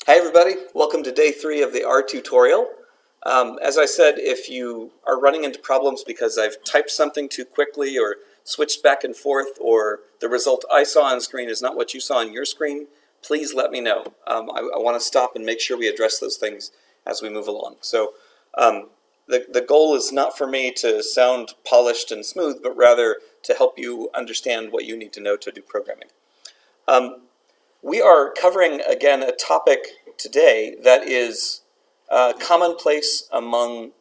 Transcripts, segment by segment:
Hi everybody, welcome to day 3 of the R tutorial. As I said, if you are running into problems because I've typed something too quickly or switched back and forth, or the result I saw on screen is not what you saw on your screen, please let me know. I want to stop and make sure we address those things as we move along. So the goal is not for me to sound polished and smooth, but rather to help you understand what you need to know to do programming. We are covering, again, a topic today that is commonplace among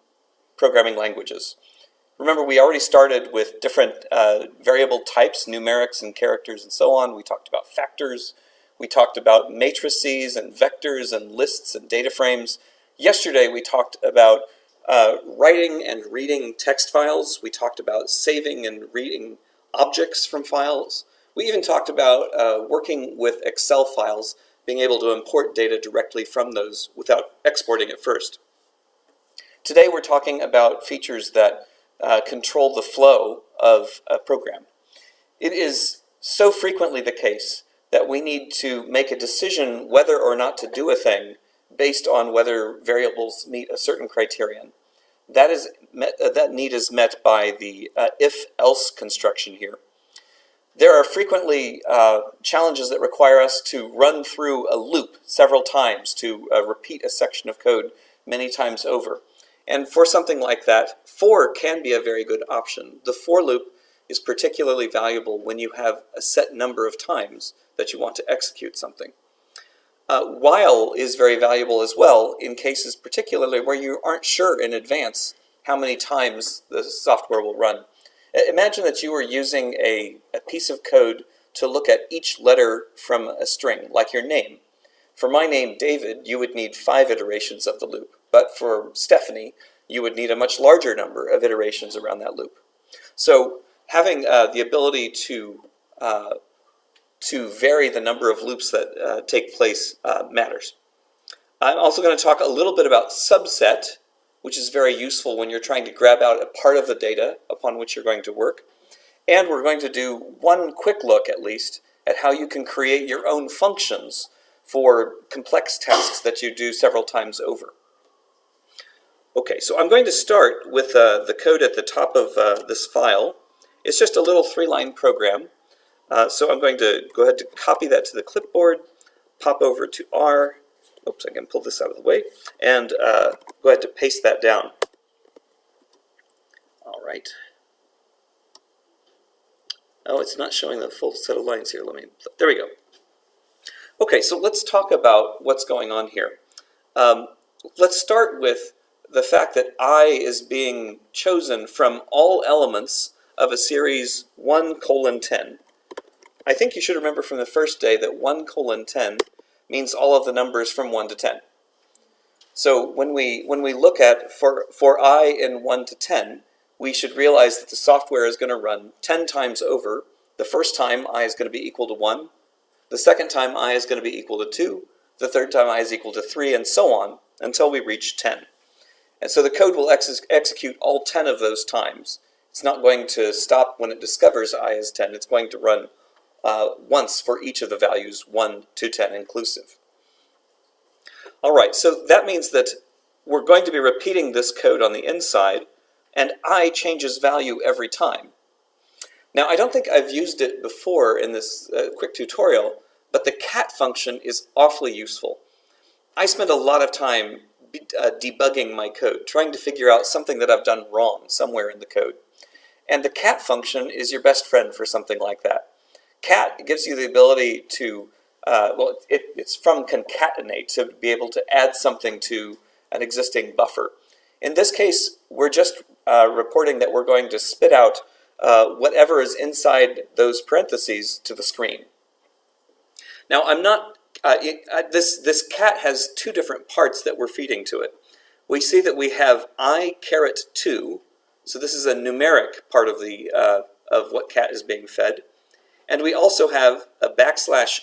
programming languages. Remember, we already started with different variable types, numerics and characters and so on. We talked about factors. We talked about matrices and vectors and lists and data frames. Yesterday, we talked about writing and reading text files. We talked about saving and reading objects from files. We even talked about working with Excel files, being able to import data directly from those without exporting it first. Today we're talking about features that control the flow of a program. It is so frequently the case that we need to make a decision whether or not to do a thing based on whether variables meet a certain criterion. That need is met by the if-else construction here. There are frequently challenges that require us to run through a loop several times to repeat a section of code many times over. And for something like that, for can be a very good option. The for loop is particularly valuable when you have a set number of times that you want to execute something. While is very valuable as well in cases particularly where you aren't sure in advance how many times the software will run. Imagine that you were using a piece of code to look at each letter from a string, like your name. For my name, David, you would need 5 iterations of the loop. But for Stephanie, you would need a much larger number of iterations around that loop. So having the ability to vary the number of loops that take place matters. I'm also going to talk a little bit about subset, which is very useful when you're trying to grab out a part of the data upon which you're going to work. And we're going to do one quick look, at least, at how you can create your own functions for complex tasks that you do several times over. Okay, so I'm going to start with the code at the top of this file. It's just a little 3-line program. So I'm going to go ahead and copy that to the clipboard, pop over to R. Oops, I can pull this out of the way, and go ahead to paste that down. All right. Oh, it's not showing the full set of lines here. There we go. Okay, so let's talk about what's going on here. Let's start with the fact that I is being chosen from all elements of a series 1:10. I think you should remember from the first day that 1:10 means all of the numbers from 1 to 10. So when we look at for I in 1 to 10, we should realize that the software is going to run 10 times over. The first time I is going to be equal to 1. The second time I is going to be equal to 2. The third time I is equal to 3, and so on until we reach 10. And so the code will execute all 10 of those times. It's not going to stop when it discovers I is 10. It's going to run once for each of the values 1 to 10 inclusive. All right, so that means that we're going to be repeating this code on the inside, and I changes value every time. Now, I don't think I've used it before in this quick tutorial, but the cat function is awfully useful. I spend a lot of time debugging my code, trying to figure out something that I've done wrong somewhere in the code. And the cat function is your best friend for something like that. Cat gives you the ability to, it's from concatenate, to be able to add something to an existing buffer. In this case, we're just reporting that we're going to spit out whatever is inside those parentheses to the screen. Now, I'm not, this cat has 2 different parts that we're feeding to it. We see that we have I:2, so this is a numeric part of of what cat is being fed. And we also have a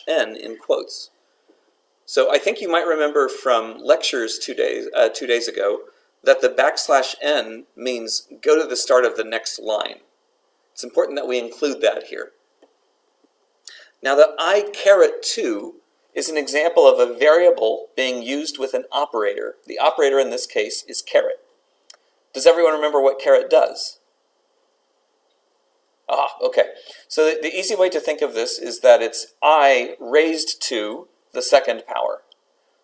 \n in quotes. So I think you might remember from lectures 2 days ago that the \n means go to the start of the next line. It's important that we include that here. Now the I:2 is an example of a variable being used with an operator. The operator in this case is caret. Does everyone remember what caret does? Okay. So the easy way to think of this is that it's I raised to the second power.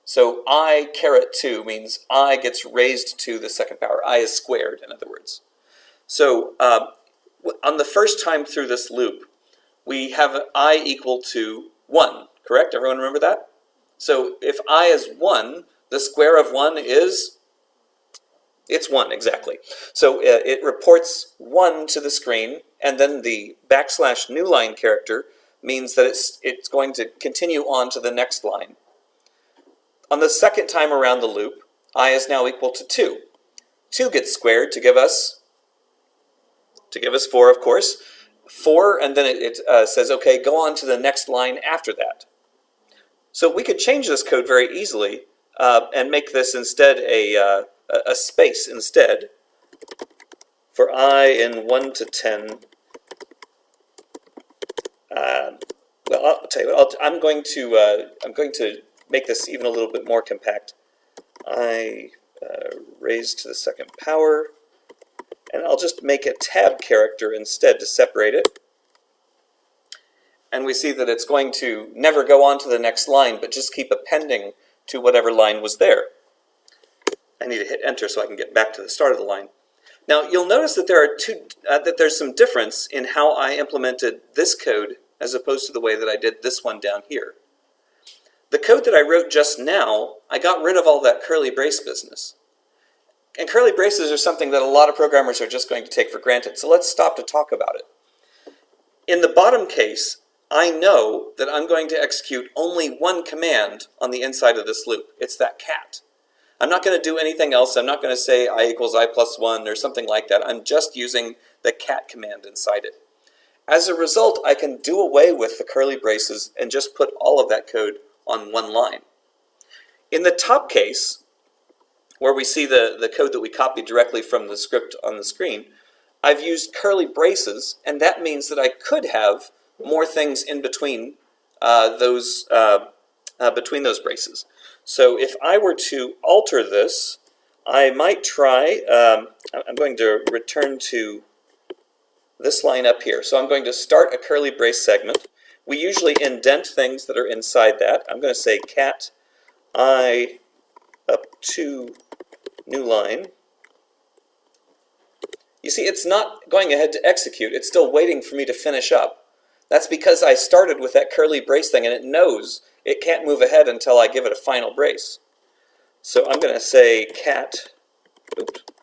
So I caret 2 means I gets raised to the second power. I is squared, in other words. So on the first time through this loop, we have I equal to 1, correct? Everyone remember that? So if I is 1, the square of 1 is? It's 1, exactly. So it reports 1 to the screen, and then the / new line character means that it's going to continue on to the next line. On the second time around the loop, I is now equal to 2. 2 gets squared to give us 4, of course. 4, and then it says, okay, go on to the next line after that. So we could change this code very easily and make this instead a space instead for I in 1 to 10. Well, I'll tell you what. I'm going to make this even a little bit more compact. I raised to the second power, and I'll just make a tab character instead to separate it. And we see that it's going to never go on to the next line, but just keep appending to whatever line was there. I need to hit enter so I can get back to the start of the line. Now you'll notice that there's some difference in how I implemented this code as opposed to the way that I did this one down here. The code that I wrote just now, I got rid of all that curly brace business. And curly braces are something that a lot of programmers are just going to take for granted, so let's stop to talk about it. In the bottom case, I know that I'm going to execute only one command on the inside of this loop. It's that cat. I'm not going to do anything else. I'm not going to say I equals I plus 1 or something like that. I'm just using the cat command inside it. As a result, I can do away with the curly braces and just put all of that code on one line. In the top case, where we see the code that we copied directly from the script on the screen, I've used curly braces, and that means that I could have more things in between those braces. So if I were to alter this, I might try, I'm going to return to this line up here. So I'm going to start a curly brace segment. We usually indent things that are inside that. I'm going to say cat I up to new line. You see, it's not going ahead to execute. It's still waiting for me to finish up. That's because I started with that curly brace thing, and it knows it can't move ahead until I give it a final brace. So I'm going to say cat,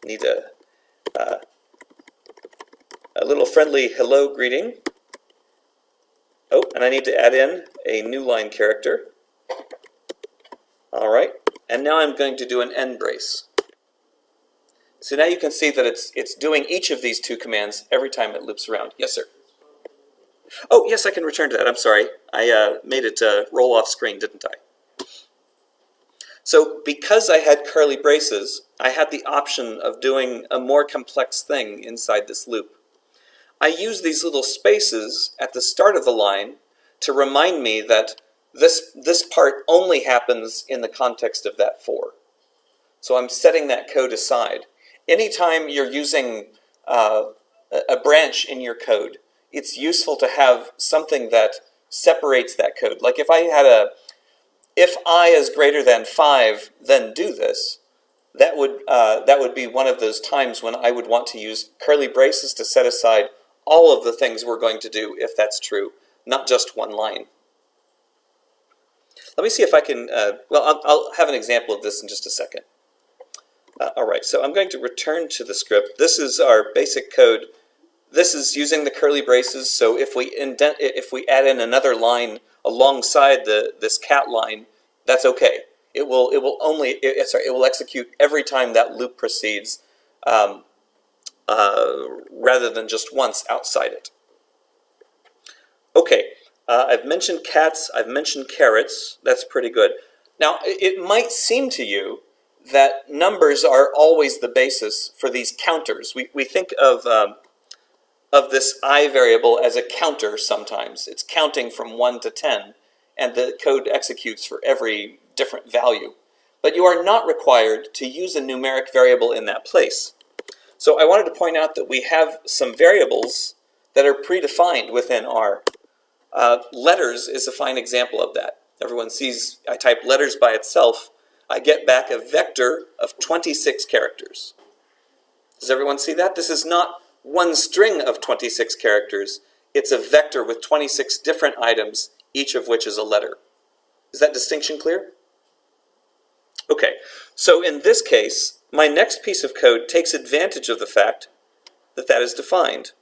need a little friendly hello greeting. Oh, and I need to add in a new line character. All right, and now I'm going to do an end brace. So now you can see that it's doing each of these two commands every time it loops around. Yes, sir? Oh, yes, I can return to that. I'm sorry. I made it roll off screen, didn't I? So because I had curly braces, I had the option of doing a more complex thing inside this loop. I use these little spaces at the start of the line to remind me that this part only happens in the context of that for. So I'm setting that code aside. Anytime you're using a branch in your code, it's useful to have something that separates that code. Like if I had if I is greater than 5, then do this, that would be one of those times when I would want to use curly braces to set aside all of the things we're going to do if that's true, not just one line. Let me see if I can, I'll have an example of this in just a second. All right, so I'm going to return to the script. This is our basic code. This is using the curly braces, so if we add in another line alongside this cat line, that's okay. It will execute every time that loop proceeds, rather than just once outside it. Okay, I've mentioned cats, I've mentioned carets. That's pretty good. Now, it might seem to you that numbers are always the basis for these counters. We think of this I variable as a counter sometimes. It's counting from 1 to 10. and the code executes for every different value. But you are not required to use a numeric variable in that place. So I wanted to point out that we have some variables that are predefined within R. Letters is a fine example of that. Everyone sees I type letters by itself. I get back a vector of 26 characters. Does everyone see that? This is not one string of 26 characters. It's a vector with 26 different items, each of which is a letter. Is that distinction clear? Okay, so in this case, my next piece of code takes advantage of the fact that that is defined.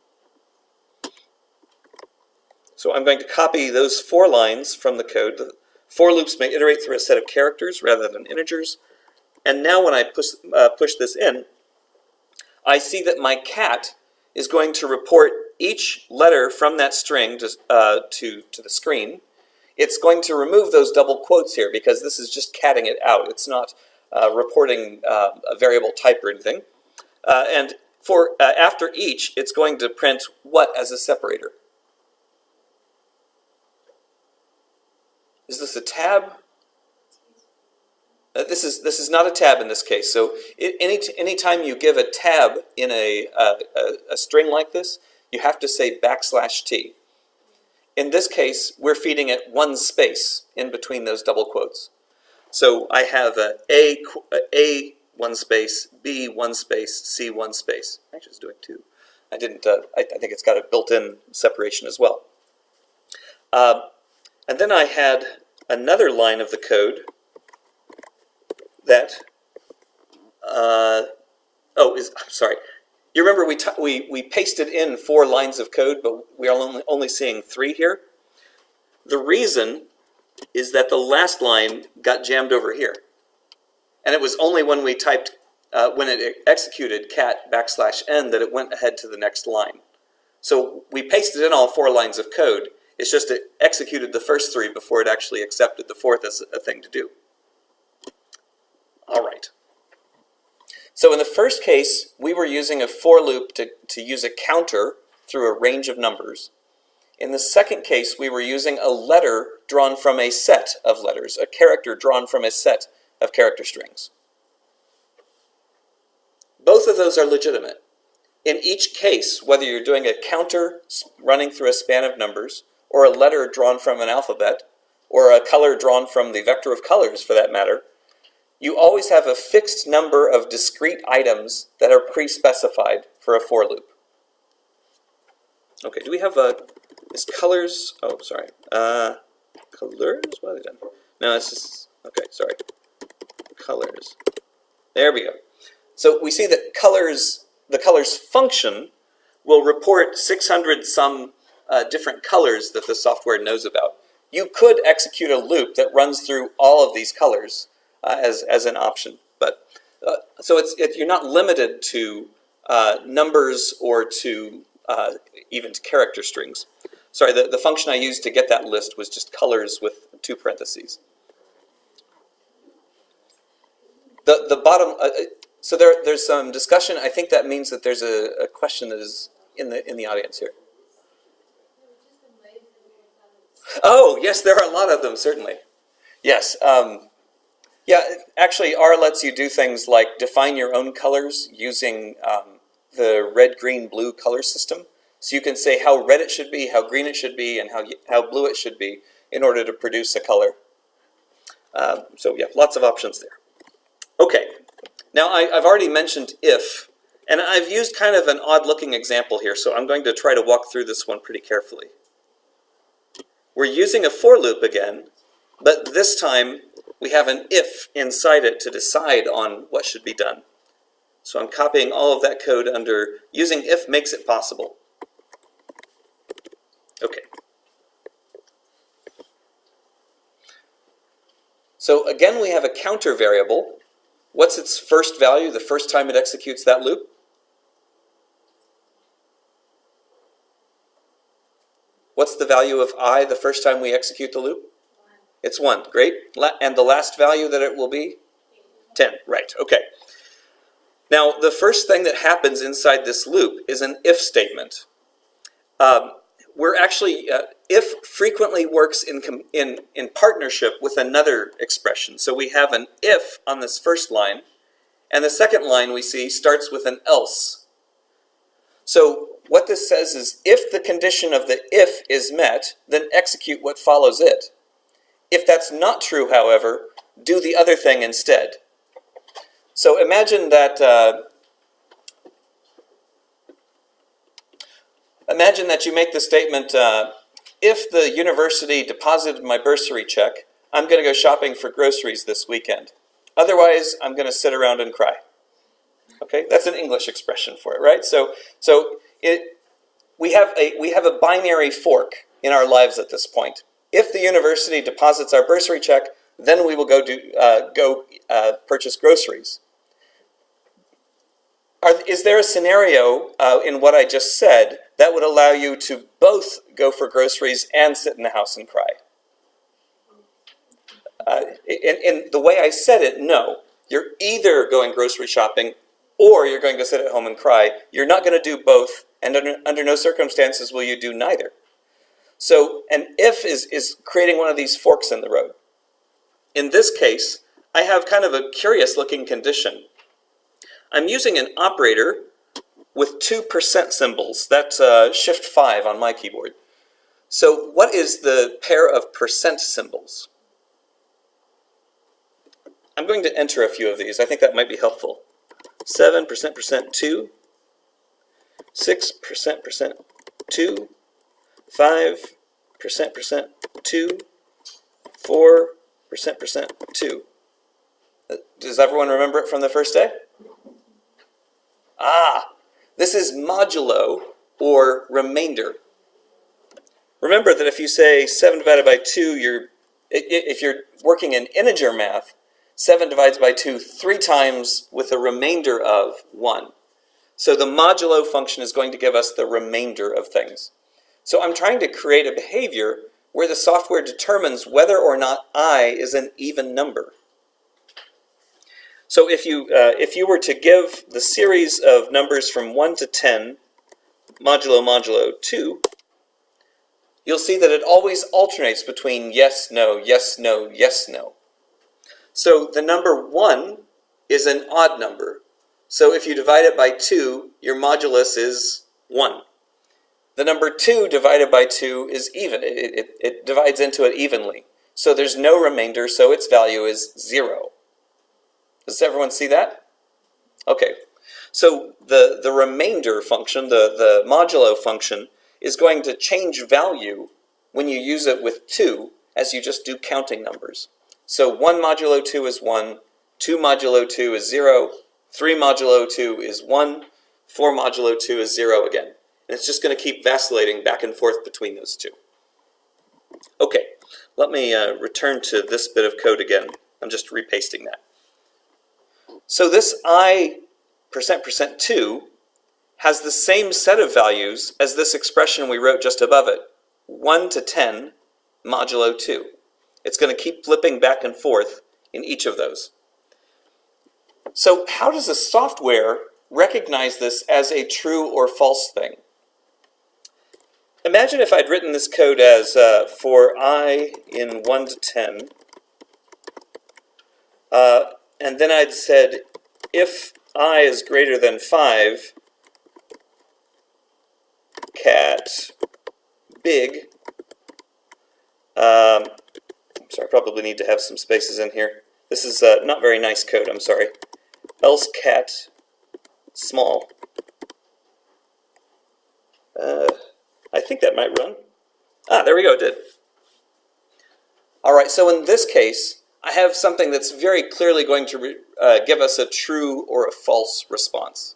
So I'm going to copy those 4 lines from the code. The for loops may iterate through a set of characters rather than integers. And now when I push this in, I see that my cat is going to report each letter from that string to the screen. It's going to remove those double quotes here because this is just catting it out. It's not reporting a variable type or anything. And for after each, it's going to print what as a separator? Is this a tab? This is not a tab in this case. So anytime you give a tab in a string like this, you have to say \t. In this case, we're feeding it one space in between those double quotes. So I have A one space, B one space, C one space. Actually, it's doing 2. I didn't. I think it's got a built-in separation as well. And then I had another line of the code that, I'm sorry. You remember we pasted in 4 lines of code, but we are only seeing 3 here. The reason is that the last line got jammed over here. And it was only when we typed, when it executed cat \n that it went ahead to the next line. So we pasted in all 4 lines of code. It's just it executed the first 3 before it actually accepted the 4th as a thing to do. All right. So in the first case, we were using a for loop to use a counter through a range of numbers. In the second case, we were using a letter drawn from a set of letters, a character drawn from a set of character strings. Both of those are legitimate. In each case, whether you're doing a counter running through a span of numbers, or a letter drawn from an alphabet, or a color drawn from the vector of colors for that matter, you always have a fixed number of discrete items that are pre-specified for a for loop. Okay, do we have is colors, oh, sorry, colors, what have they done? No, it's just, okay, sorry, colors. There we go. So we see that the colors function will report 600 some different colors that the software knows about. You could execute a loop that runs through all of these colors as an option, but so you're not limited to numbers or to even to character strings. Sorry, the function I used to get that list was just colors with 2 parentheses. The bottom. So there's some discussion. I think that means that there's a question that is in the audience here. Oh, yes, there are a lot of them, certainly. Yes. Yeah, actually, R lets you do things like define your own colors using the red, green, blue color system. So you can say how red it should be, how green it should be, and how blue it should be in order to produce a color. So yeah, lots of options there. Okay, now I've already mentioned if, and I've used kind of an odd-looking example here, so I'm going to try to walk through this one pretty carefully. We're using a for loop again, but this time we have an if inside it to decide on what should be done. So I'm copying all of that code under using if makes it possible. Okay. So again, we have a counter variable. What's its first value the first time it executes that loop? What's the value of I the first time we execute the loop? 1. It's 1. Great. And the last value that it will be? 10. Right. Okay. Now, the first thing that happens inside this loop is an if statement. we're actually, if frequently works in partnership with another expression. So we have an if on this first line, and the second line we see starts with an else. So what this says is, if the condition of the if is met, then execute what follows it. If that's not true, however, do the other thing instead. So imagine that you make the statement, if the university deposited my bursary check, I'm going to go shopping for groceries this weekend. Otherwise, I'm going to sit around and cry. Okay, that's an English expression for it, right? So we have a binary fork in our lives at this point. If the university deposits our bursary check, then we will go purchase groceries. Is there a scenario in what I just said that would allow you to both go for groceries and sit in the house and cry? In the way I said it, no. You're either going grocery shopping or you're going to sit at home and cry. You're not going to do both, and under no circumstances will you do neither. So an if is creating one of these forks in the road. In this case, I have kind of a curious looking condition. I'm using an operator with 2% symbols. That's shift 5 on my keyboard. So what is the pair of percent symbols? I'm going to enter a few of these. I think that might be helpful. 7%, 2, 6%, 2, 5%, 2, 4%, 2. Does everyone remember it from the first day? This is modulo, or remainder. Remember that if you say 7 divided by 2, if you're working in integer math, 7 divides by 2 3 times with a remainder of 1. So the modulo function is going to give us the remainder of things. So I'm trying to create a behavior where the software determines whether or not I is an even number. So if you were to give the series of numbers from 1 to 10 modulo 2, you'll see that it always alternates between yes, no, yes, no, yes, no. So the number 1 is an odd number. So if you divide it by 2, your modulus is 1. The number 2 divided by 2 is even. It divides into it evenly. So there's no remainder, so its value is 0. Does everyone see that? Okay. So the remainder function, the modulo function, is going to change value when you use it with 2 as you just do counting numbers. So 1 modulo 2 is 1, 2 modulo 2 is 0, 3 modulo 2 is 1, 4 modulo 2 is 0 again. And it's just going to keep vacillating back and forth between those two. Okay, let me return to this bit of code again. I'm just repasting that. So this I%% 2 has the same set of values as this expression we wrote just above it, 1 to 10 modulo 2. It's going to keep flipping back and forth in each of those. So how does the software recognize this as a true or false thing? Imagine if I'd written this code as for I in 1 to 10, and then I'd said if I is greater than 5, cat big. I'm sorry, I probably need to have some spaces in here. This is not very nice code, I'm sorry. Else cat small. I think that might run. There we go, it did. All right, so in this case, I have something that's very clearly going to give us a true or a false response.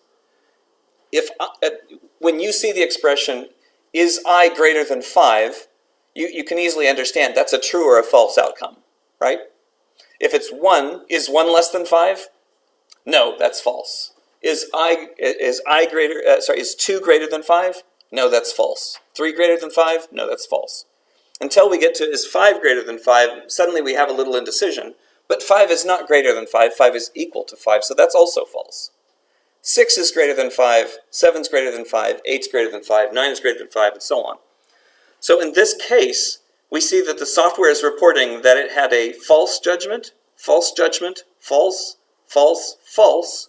When you see the expression, is I greater than 5, you can easily understand that's a true or a false outcome, right? If it's 1, is 1 less than 5? No, that's false. Is 2 greater than 5? No, that's false. 3 greater than 5? No, that's false. Until we get to is 5 greater than 5, suddenly we have a little indecision. But 5 is not greater than 5. 5 is equal to 5, so that's also false. 6 is greater than 5. 7 is greater than 5. 8 is greater than 5. 9 is greater than 5, and so on. So in this case, we see that the software is reporting that it had a false judgment, false, false, false,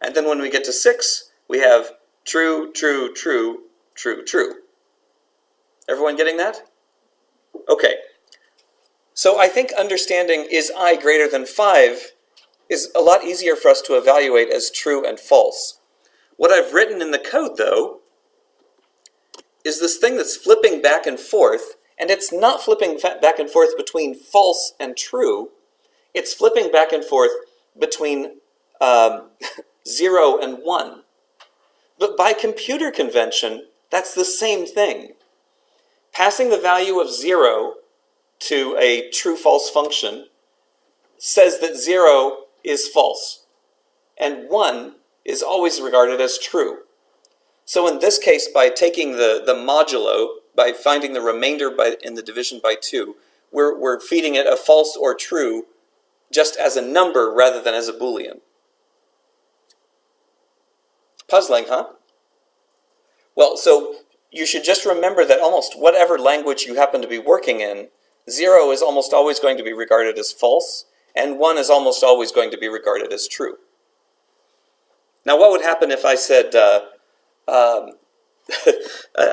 and then when we get to 6, we have true, true, true, true, true. Everyone getting that? Okay. So I think understanding is I greater than 5 is a lot easier for us to evaluate as true and false. What I've written in the code, though, is this thing that's flipping back and forth, and it's not flipping back and forth between false and true. It's flipping back and forth between 0 and 1. But by computer convention, that's the same thing. Passing the value of 0 to a true-false function says that 0 is false, and 1 is always regarded as true. So in this case, by taking the modulo, by finding the remainder in the division by 2, we're feeding it a false or true just as a number rather than as a Boolean. Puzzling, huh? Well, so you should just remember that almost whatever language you happen to be working in, 0 is almost always going to be regarded as false, and 1 is almost always going to be regarded as true. Now, what would happen if I said a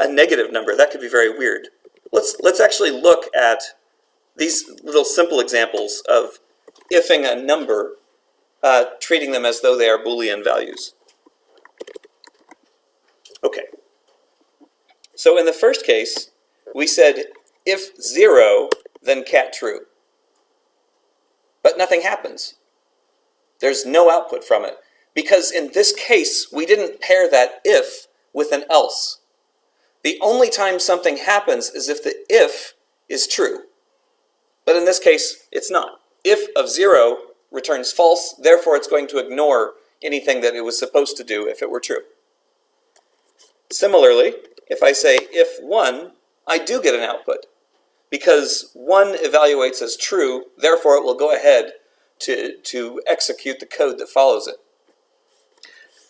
negative number? That could be very weird. Let's actually look at these little simple examples of ifing a number, treating them as though they are Boolean values. Okay. So in the first case, we said if 0, then cat true. But nothing happens. There's no output from it. Because in this case, we didn't pair that if with an else. The only time something happens is if the if is true. But in this case, it's not. If of 0 returns false, therefore it's going to ignore anything that it was supposed to do if it were true. Similarly, if I say if 1, I do get an output. Because 1 evaluates as true, therefore it will go ahead to execute the code that follows it.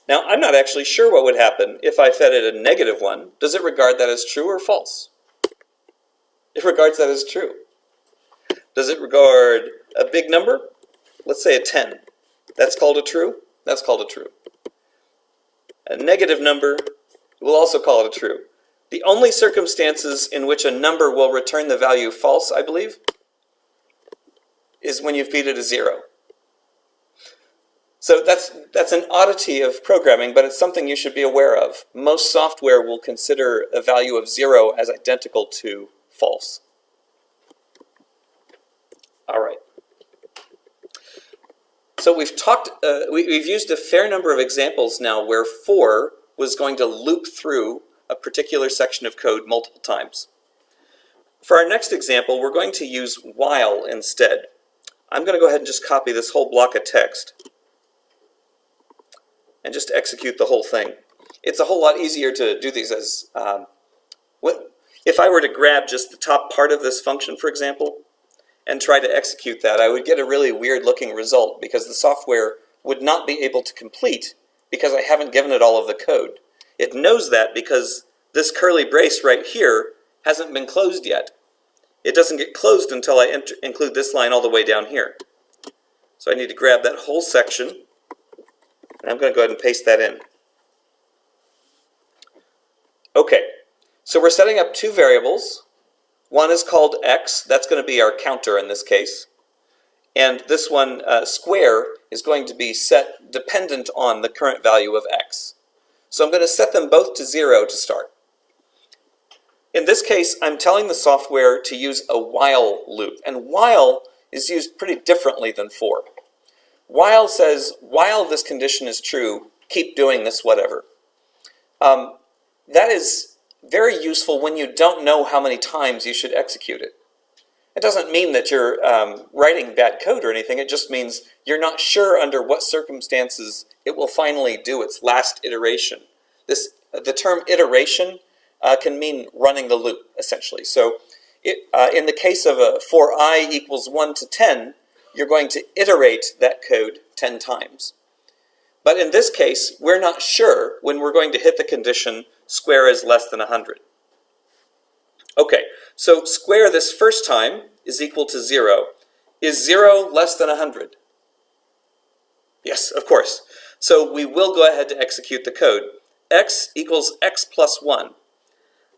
Now, I'm not actually sure what would happen if I fed it a negative 1. Does it regard that as true or false? It regards that as true. Does it regard a big number? Let's say a 10. That's called a true? That's called a true. A negative number, we'll also call it a true. The only circumstances in which a number will return the value false, I believe, is when you feed it a 0. So that's an oddity of programming, but it's something you should be aware of. Most software will consider a value of 0 as identical to false. All right. So we've used a fair number of examples now where for was going to loop through a particular section of code multiple times. For our next example, we're going to use while instead. I'm going to go ahead and just copy this whole block of text and just execute the whole thing. It's a whole lot easier to do these as, if I were to grab just the top part of this function, for example, and try to execute that, I would get a really weird looking result because the software would not be able to complete because I haven't given it all of the code. It knows that because this curly brace right here hasn't been closed yet. It doesn't get closed until I include this line all the way down here. So I need to grab that whole section, and I'm going to go ahead and paste that in. Okay, so we're setting up two variables. One is called x, that's going to be our counter in this case. And this one, square, is going to be set dependent on the current value of x. So I'm going to set them both to 0 to start. In this case, I'm telling the software to use a while loop. And while is used pretty differently than for. While says, while this condition is true, keep doing this whatever. That is very useful when you don't know how many times you should execute it. It doesn't mean that you're writing bad code or anything. It just means you're not sure under what circumstances it will finally do its last iteration. The term iteration can mean running the loop, essentially. So in the case of for I equals 1 to 10, you're going to iterate that code 10 times. But in this case, we're not sure when we're going to hit the condition square is less than 100. Okay, so square this first time is equal to 0. Is 0 less than 100? Yes, of course. So we will go ahead to execute the code. X equals x plus 1.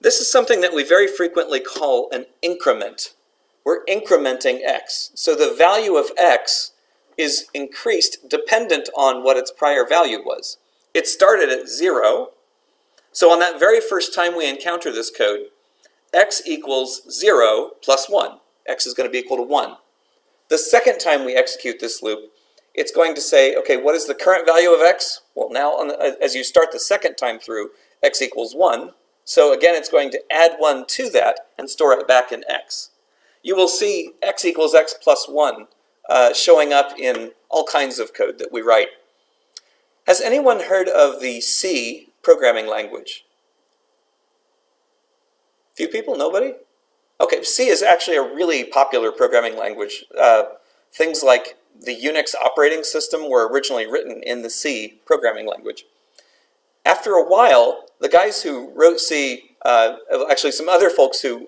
This is something that we very frequently call an increment. We're incrementing x. So the value of x is increased dependent on what its prior value was. It started at 0. So on that very first time we encounter this code, x equals 0 plus 1. X is going to be equal to 1. The second time we execute this loop, it's going to say, okay, what is the current value of x? Well, now as you start the second time through, x equals 1. So again, it's going to add 1 to that and store it back in x. You will see x equals x plus 1 showing up in all kinds of code that we write. Has anyone heard of the C programming language? Few people? Nobody? Okay, C is actually a really popular programming language. Things like the Unix operating system were originally written in the C programming language. After a while, the guys who wrote C, actually some other folks who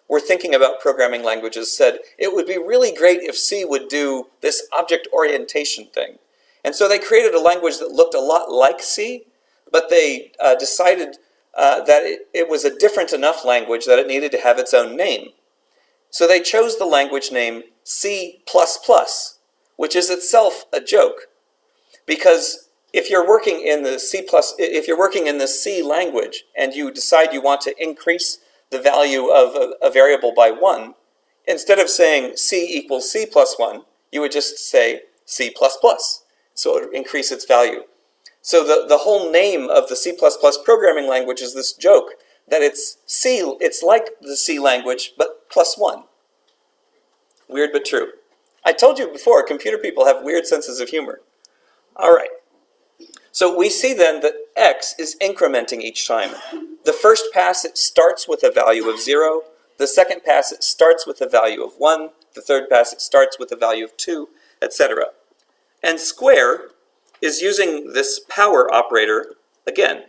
were thinking about programming languages said it would be really great if C would do this object orientation thing. And so they created a language that looked a lot like C, but they decided that it was a different enough language that it needed to have its own name. So they chose the language name C++, which is itself a joke, because if you're working in the C language and you decide you want to increase the value of a variable by 1, instead of saying C equals C plus 1, you would just say C++. So it would increase its value. So the whole name of the C++ programming language is this joke that it's like the C language, but plus 1. Weird but true. I told you before, computer people have weird senses of humor. All right. So we see then that x is incrementing each time. The first pass, it starts with a value of 0. The second pass, it starts with a value of 1. The third pass, it starts with a value of 2, etc. And square is using this power operator again.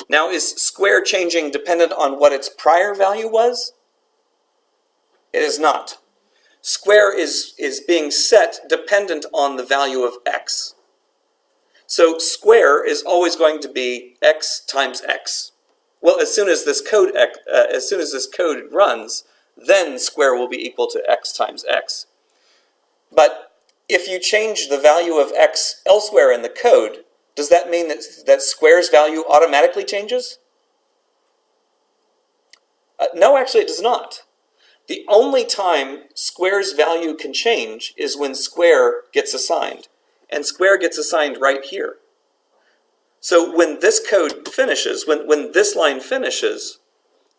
Now, is square changing dependent on what its prior value was? It is not. Square is being set dependent on the value of x. So square is always going to be x times x. Well, as soon as this code runs, then square will be equal to x times x. But if you change the value of x elsewhere in the code, does that mean that square's value automatically changes? No, actually it does not. The only time square's value can change is when square gets assigned. And square gets assigned right here. So when this code finishes, when this line finishes,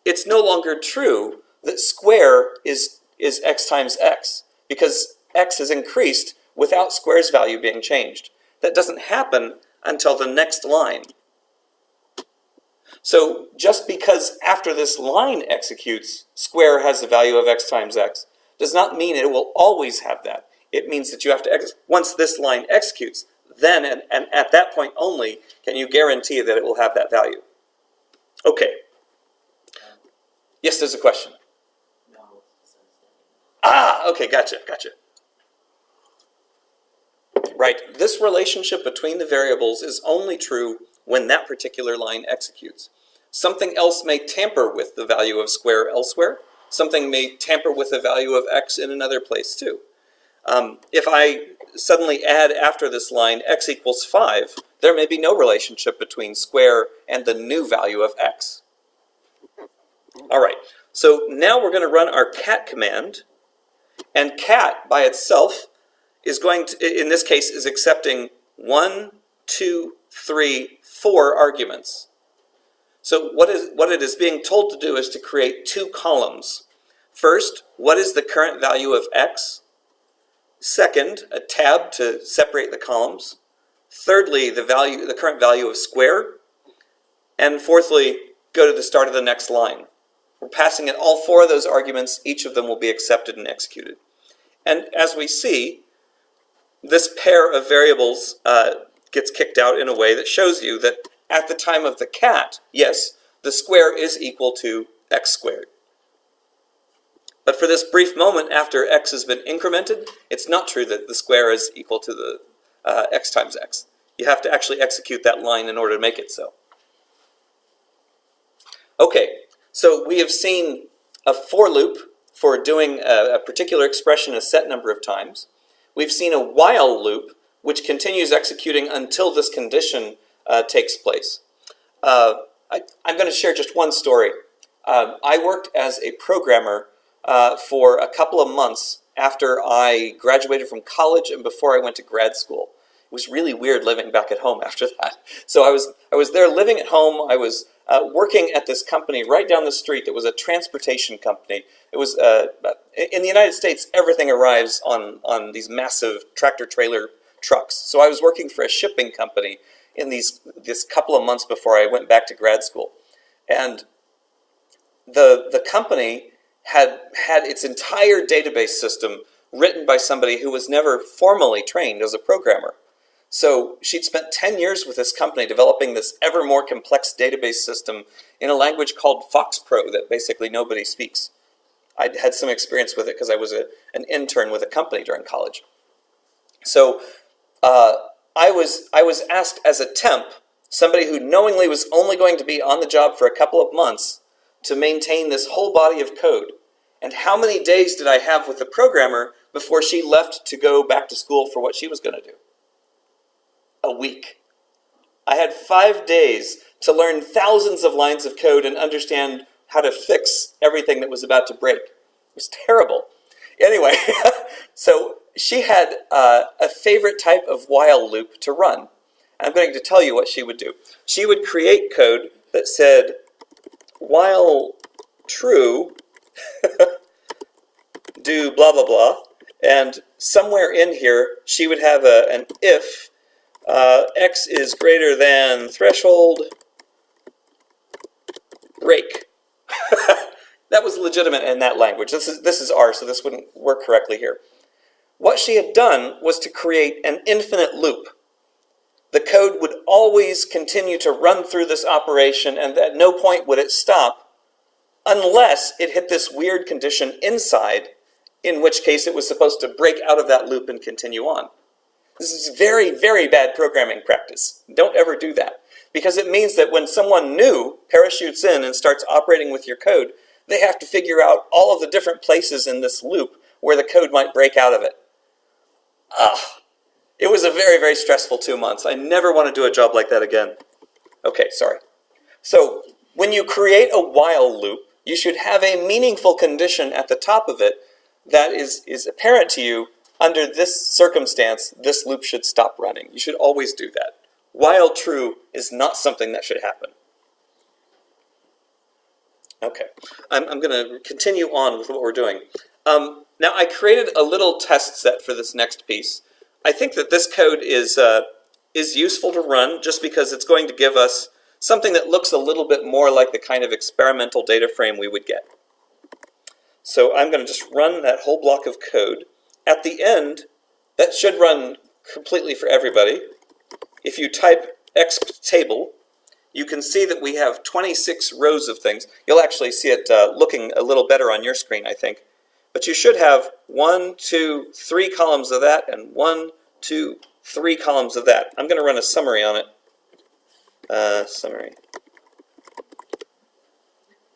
it's no longer true that square is x times x, because x has increased without square's value being changed. That doesn't happen until the next line. So just because after this line executes, square has the value of x times x, does not mean it will always have that. It means that you have to, once this line executes, then and at that point only can you guarantee that it will have that value. Okay. Yes, there's a question. Okay, gotcha. Right, this relationship between the variables is only true when that particular line executes. Something else may tamper with the value of square elsewhere. Something may tamper with the value of x in another place too. If I suddenly add after this line x equals 5, there may be no relationship between square and the new value of x. All right, so now we're going to run our cat command, and cat by itself is going to, in this case, is accepting 1, 2, 3, 4 arguments. So what it is being told to do is to create 2 columns. First, what is the current value of x? Second, a tab to separate the columns. Thirdly, the current value of square. And fourthly, go to the start of the next line. We're passing in all 4 of those arguments. Each of them will be accepted and executed. And as we see, this pair of variables gets kicked out in a way that shows you that at the time of the cat, yes, the square is equal to x squared. But for this brief moment after x has been incremented, it's not true that the square is equal to the x times x. You have to actually execute that line in order to make it so. Okay, so we have seen a for loop for doing a particular expression a set number of times. We've seen a while loop, which continues executing until this condition takes place. I'm going to share just one story. I worked as a programmer for a couple of months after I graduated from college and before I went to grad school. It was really weird living back at home after that. So I was there living at home. I was working at this company right down the street that was a transportation company. It was in the United States, everything arrives on these massive tractor-trailer trucks. So I was working for a shipping company in this couple of months before I went back to grad school. And the company had its entire database system written by somebody who was never formally trained as a programmer. So she'd spent 10 years with this company developing this ever more complex database system in a language called FoxPro that basically nobody speaks. I'd had some experience with it because I was an intern with a company during college. So I was asked as a temp, somebody who knowingly was only going to be on the job for a couple of months, to maintain this whole body of code. And how many days did I have with the programmer before she left to go back to school for what she was going to do? A week. I had 5 days to learn thousands of lines of code and understand how to fix everything that was about to break. It was terrible. Anyway, so she had a favorite type of while loop to run. I'm going to tell you what she would do. She would create code that said, while true, do blah, blah, blah. And somewhere in here, she would have an if x is greater than threshold, break. That was legitimate in that language. This is R, so this wouldn't work correctly here. What she had done was to create an infinite loop. The code would always continue to run through this operation, and at no point would it stop unless it hit this weird condition inside, in which case it was supposed to break out of that loop and continue on. This is very, very bad programming practice. Don't ever do that. Because it means that when someone new parachutes in and starts operating with your code, they have to figure out all of the different places in this loop where the code might break out of it. It was a very, very stressful 2 months. I never want to do a job like that again. Okay, sorry. So when you create a while loop, you should have a meaningful condition at the top of it that is apparent to you. Under this circumstance, this loop should stop running. You should always do that. While true is not something that should happen. Okay, I'm going to continue on with what we're doing. Now, I created a little test set for this next piece. I think that this code is useful to run just because it's going to give us something that looks a little bit more like the kind of experimental data frame we would get. So I'm going to just run that whole block of code. At the end, that should run completely for everybody. If you type exp table, you can see that we have 26 rows of things. You'll actually see it looking a little better on your screen, I think. But you should have 1, 2, 3 columns of that, and 1, 2, 3 columns of that. I'm going to run a summary on it. Summary.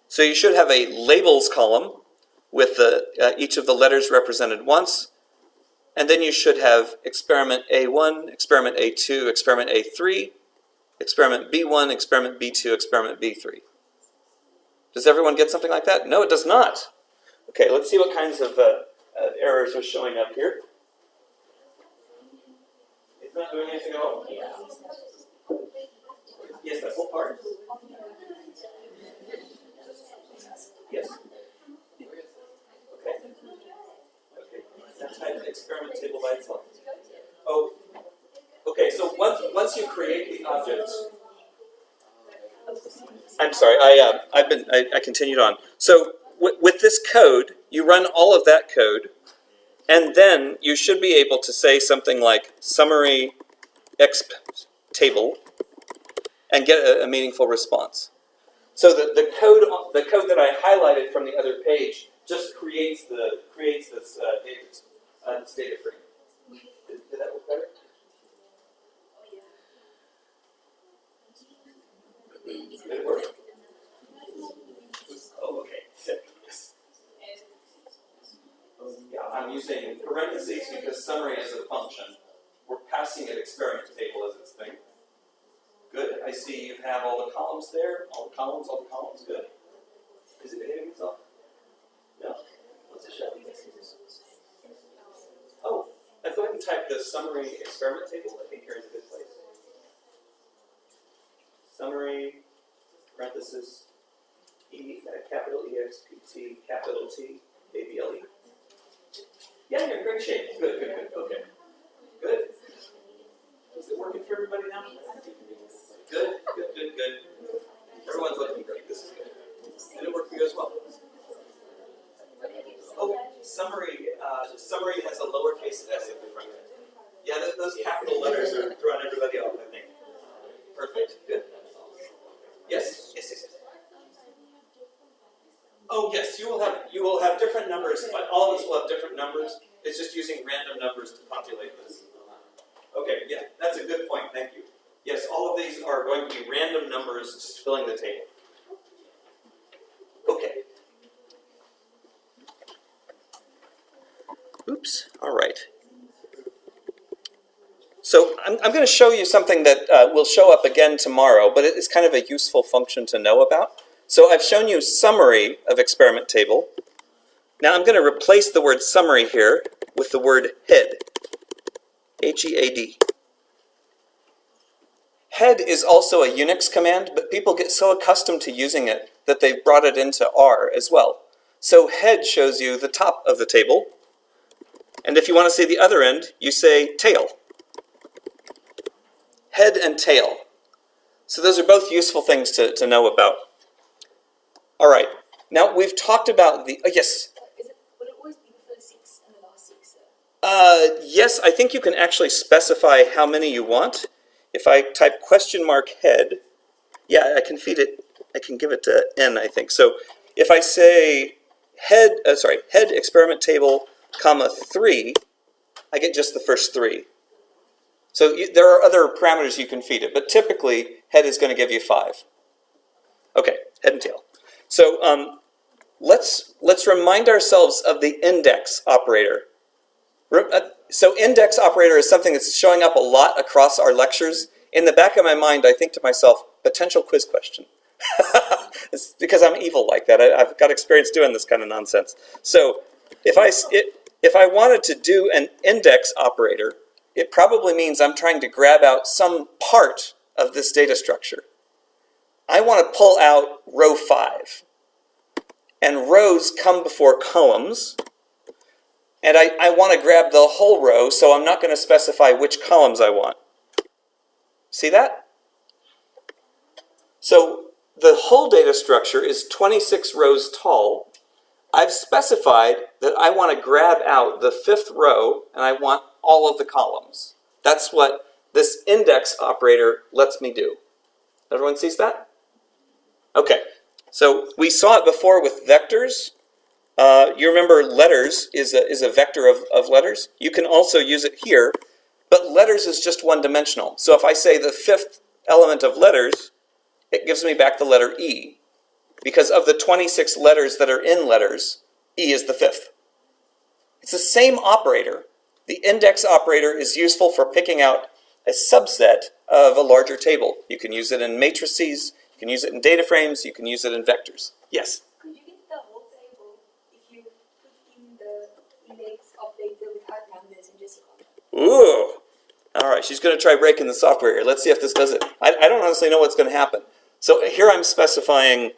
So you should have a labels column with each of the letters represented once. And then you should have experiment A1, experiment A2, experiment A3, experiment B1, experiment B2, experiment B3. Does everyone get something like that? No, it does not. Okay, let's see what kinds of errors are showing up here. It's not doing anything at all? Yes, that whole part? Yes. Okay. That type of experiment table by itself. Oh, okay. So once you create the objects, I'm sorry. I continued on. So with this code, you run all of that code, and then you should be able to say something like summary exp table, and get a meaningful response. So the code that I highlighted from the other page just creates this data frame. Did that look better? Did it work? Oh, okay. Yes. Yeah, I'm using parentheses because summary is a function. We're passing it experiment table as its thing. Good. I see you have all the columns there. All the columns. Good. Is it behaving itself? No. What's it show? Oh, let's go ahead and type the summary experiment table. I think you're in a good place. Summary, parenthesis, capital EXPT, capital T, ABLE. Yeah, you're in great shape. Good. Okay. Good. Is it working for everybody now? Good. Everyone's looking great. This is good. Did it work for you as well? Oh, summary has a lowercase s at the front. Yeah, those capital letters are throwing everybody off, I think. Perfect. Good. Yes. Oh, yes. You will have different numbers. But all of us will have different numbers. It's just using random numbers to populate this. Okay. Yeah, that's a good point. Thank you. Yes, all of these are going to be random numbers just filling the table. Okay. Oops. All right. So I'm going to show you something that will show up again tomorrow, but it's kind of a useful function to know about. So I've shown you summary of experiment table. Now I'm going to replace the word summary here with the word head. H-E-A-D. Head is also a Unix command, but people get so accustomed to using it that they've brought it into R as well. So head shows you the top of the table. And if you want to see the other end, you say tail. Head and tail. So those are both useful things to know about. All right. Now we've talked about the... yes? Would it always be the first 6 and the last 6? Yes, I think you can actually specify how many you want. If I type question mark head, yeah, I can feed it. I can give it to n, I think. So if I say head experiment table, comma 3, I get just the first 3. So there are other parameters you can feed it, but typically head is going to give you 5. Okay, head and tail. So let's remind ourselves of the index operator. So index operator is something that's showing up a lot across our lectures. In the back of my mind, I think to myself, potential quiz question. It's because I'm evil like that. I've got experience doing this kind of nonsense. So if I wanted to do an index operator, it probably means I'm trying to grab out some part of this data structure. I want to pull out row 5. And rows come before columns. And I want to grab the whole row, so I'm not going to specify which columns I want. See that? So the whole data structure is 26 rows tall. I've specified that I want to grab out the 5th row, and I want all of the columns. That's what this index operator lets me do. Everyone sees that? Okay. So we saw it before with vectors. You remember letters is a vector of letters. You can also use it here, but letters is just one-dimensional. So if I say the 5th element of letters, it gives me back the letter E. Because of the 26 letters that are in letters, E is the 5th. It's the same operator. The index operator is useful for picking out a subset of a larger table. You can use it in matrices, you can use it in data frames, you can use it in vectors. Yes? Could you get the whole table if you put in the index of data without numbers and just a column? Ooh! All right, she's going to try breaking the software here. Let's see if this does it. I don't honestly know what's going to happen. So here I'm specifying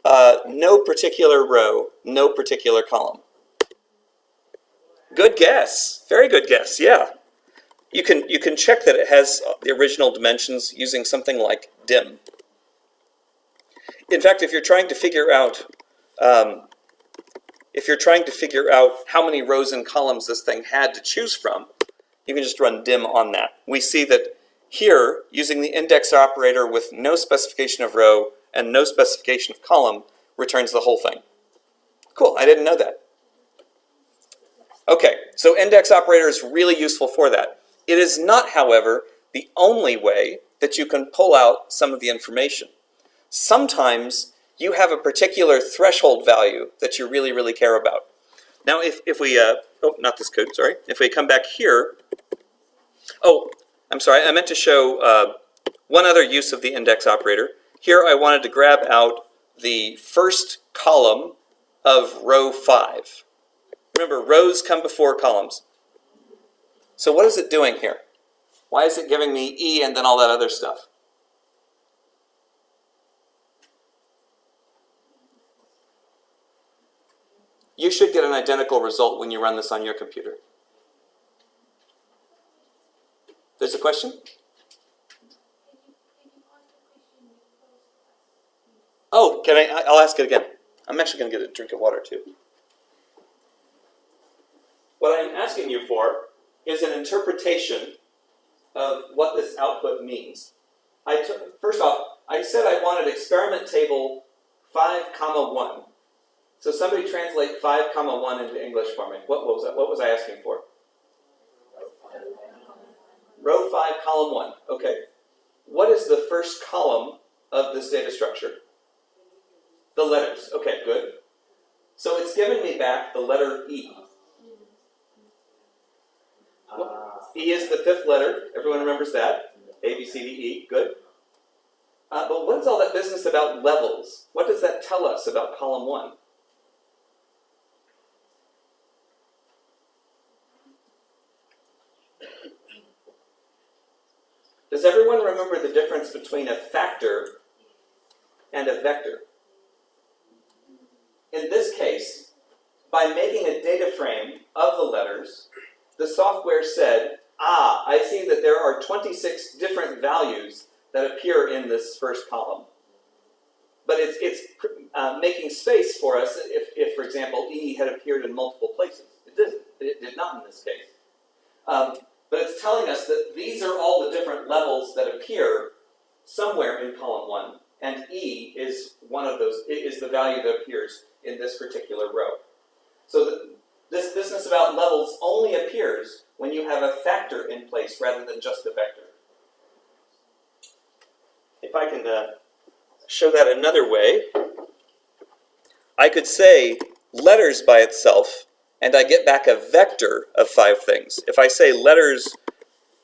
no particular row, no particular column. Good guess. Very good guess, yeah. You can check that it has the original dimensions using something like dim. In fact, if you're trying to figure out how many rows and columns this thing had to choose from, you can just run dim on that. We see that here, using the index operator with no specification of row and no specification of column, returns the whole thing. Cool, I didn't know that. Okay, so index operator is really useful for that. It is not, however, the only way that you can pull out some of the information. Sometimes you have a particular threshold value that you really, really care about. Now, if we, oh, not this code, sorry. If we come back here, oh, I'm sorry, I meant to show one other use of the index operator. Here I wanted to grab out the first column of row 5. Remember, rows come before columns. So what is it doing here? Why is it giving me E and then all that other stuff? You should get an identical result when you run this on your computer. There's a question? Oh, I'll ask it again. I'm actually going to get a drink of water too. What I'm asking you for is an interpretation of what this output means. First off, I said I wanted experiment table 5, 1. So somebody translate 5, 1 into English for me. What was I asking for? Row 5, column 1. Okay. What is the first column of this data structure? The letters. Okay, good. So it's given me back the letter E. E is the 5th letter. Everyone remembers that. A, B, C, D, E. Good. But what's all that business about levels? What does that tell us about column 1? Does everyone remember the difference between a factor and a vector? In this case, by making a data frame of the letters, the software said, I see that there are 26 different values that appear in this first column. But it's making space for us if, for example, E had appeared in multiple places. It didn't. It did not in this case. But it's telling us that these are all the different levels that appear somewhere in column 1. And E is one of those, is the value that appears in this particular row. So this business about levels only appears when you have a factor in place rather than just a vector. If I can show that another way, I could say letters by itself, and I get back a vector of 5 things. If I say letters